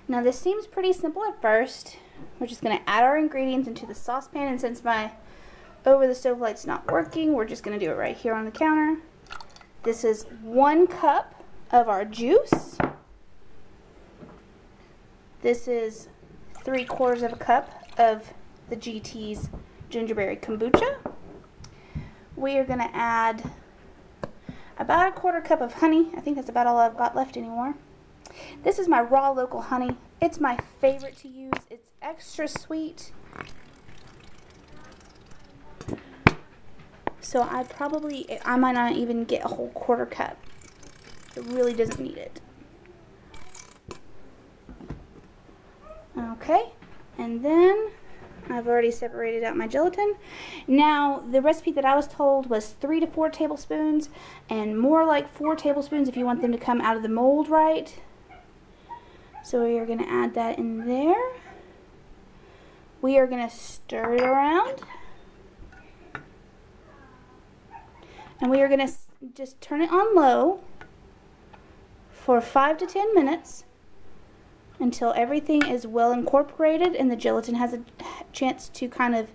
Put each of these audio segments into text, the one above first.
Now this seems pretty simple at first. We're just going to add our ingredients into the saucepan, and since my over the stove light's not working, we're just going to do it right here on the counter. This is 1 cup of our juice. This is 3/4 of a cup of the GT's gingerberry kombucha. We are going to add about 1/4 cup of honey. I think that's about all I've got left anymore. This is my raw local honey. It's my favorite to use. It's extra sweet. So I might not even get a whole 1/4 cup. It really doesn't need it. Okay, and then I've already separated out my gelatin. Now, the recipe that I was told was 3 to 4 tablespoons, and more like 4 tablespoons if you want them to come out of the mold right. So we are going to add that in there. We are going to stir it around. And we are going to just turn it on low for 5 to 10 minutes until everything is well incorporated and the gelatin has a chance to kind of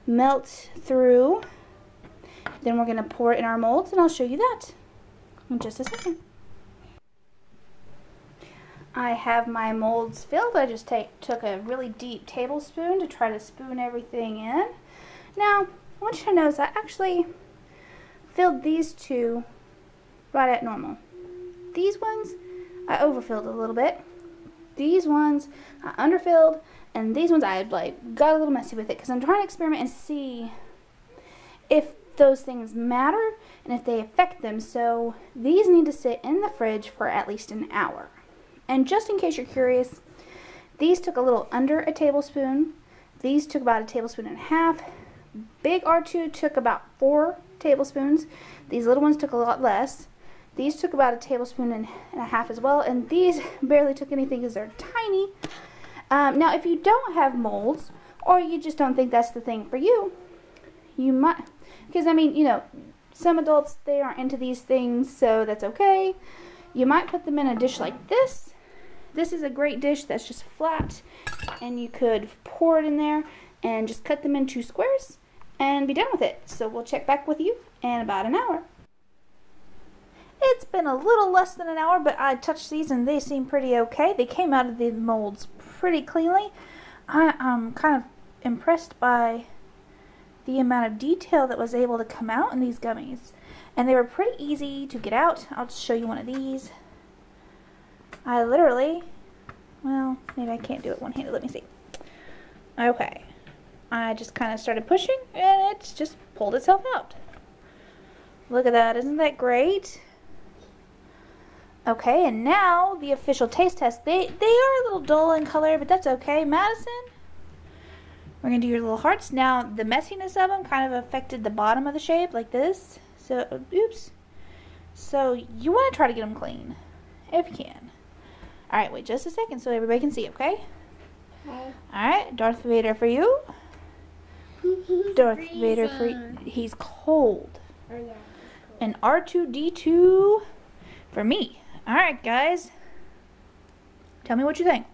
melt through. Then we're going to pour it in our molds, and I'll show you that in just a second. I have my molds filled. I just took a really deep tablespoon to try to spoon everything in. Now, I want you to notice I actually filled these 2 right at normal. These ones I overfilled a little bit. These ones I underfilled, and these ones I got a little messy with it because I'm trying to experiment and see if those things matter and if they affect them. So these need to sit in the fridge for at least an hour. And just in case you're curious, these took a little under a tablespoon. These took about 1.5 tablespoons. Big R2 took about 4 tablespoons. These little ones took a lot less. These took about 1.5 tablespoons as well, and these barely took anything because they're tiny. Now, if you don't have molds, or you just don't think that's the thing for you, you might, because I mean, you know, some adults, they aren't into these things, so that's okay. You might put them in a dish like this. This is a great dish that's just flat, and you could pour it in there and just cut them into squares and be done with it. So we'll check back with you in about an hour. It's been a little less than an hour, but I touched these and they seem pretty okay. They came out of the molds pretty cleanly. I'm kind of impressed by the amount of detail that was able to come out in these gummies. And they were pretty easy to get out. I'll just show you one of these. I literally, well, maybe I can't do it one-handed. Let me see. Okay. I just kind of started pushing and it's just pulled itself out. Look at that. Isn't that great? Okay, and now the official taste test. They are a little dull in color, but that's okay. Madison, we're going to do your little hearts. Now, the messiness of them kind of affected the bottom of the shape like this. So, oops. So, you want to try to get them clean, if you can. Alright, wait just a second so everybody can see, okay? Okay. Alright, Darth Vader for you. Darth Vader for you. He's cold. Oh, yeah, he's cold. And R2-D2 for me. Alright, guys. Tell me what you think.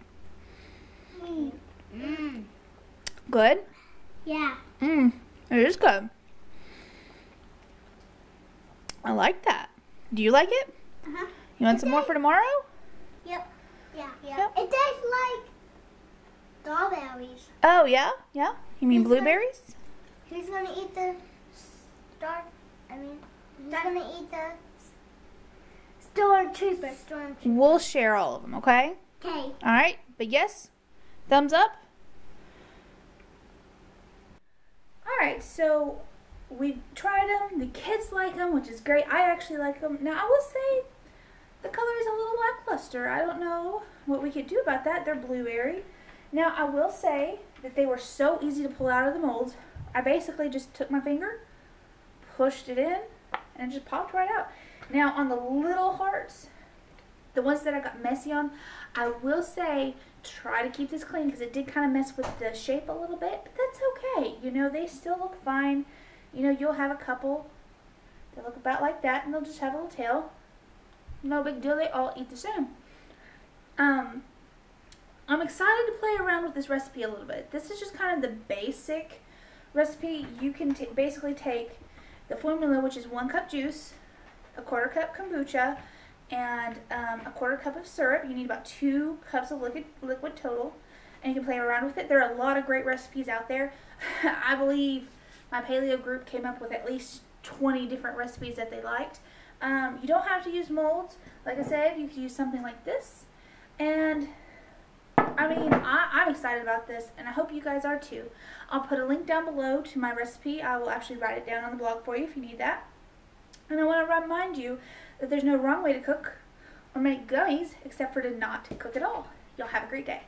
Good? Yeah. It is good. I like that. Do you like it? Uh-huh. You want some more for tomorrow? Yep. Yeah. Yep. It tastes like strawberries. Oh, yeah? Yeah? You mean blueberries? Who's going to eat the who's going to eat the stormtrooper? We'll share all of them, okay? Okay. Alright, but yes, thumbs up. Alright, so we've tried them. The kids like them, which is great. I actually like them. Now, I will say the color is a little lackluster. I don't know what we could do about that. They're blueberry. Now, I will say that they were so easy to pull out of the molds. I basically just took my finger, pushed it in, and it just popped right out. Now, on the little hearts, the ones that I got messy on, I will say try to keep this clean because it did kind of mess with the shape a little bit, but that's okay. You know, they still look fine. You know, you'll have a couple that look about like that, and they'll just have a little tail. No big deal. They all eat the same. I'm excited to play around with this recipe a little bit. This is just kind of the basic recipe. You can basically take the formula, which is 1 cup juice, a 1/4 cup kombucha, and a 1/4 cup of syrup. You need about 2 cups of liquid total, and you can play around with it. There are a lot of great recipes out there. I believe my paleo group came up with at least 20 different recipes that they liked. You don't have to use molds. Like I said, you could use something like this. And I mean, I'm excited about this, and I hope you guys are too. I'll put a link down below to my recipe. I will actually write it down on the blog for you if you need that. And I want to remind you that there's no wrong way to cook or make gummies except for to not cook at all. Y'all have a great day.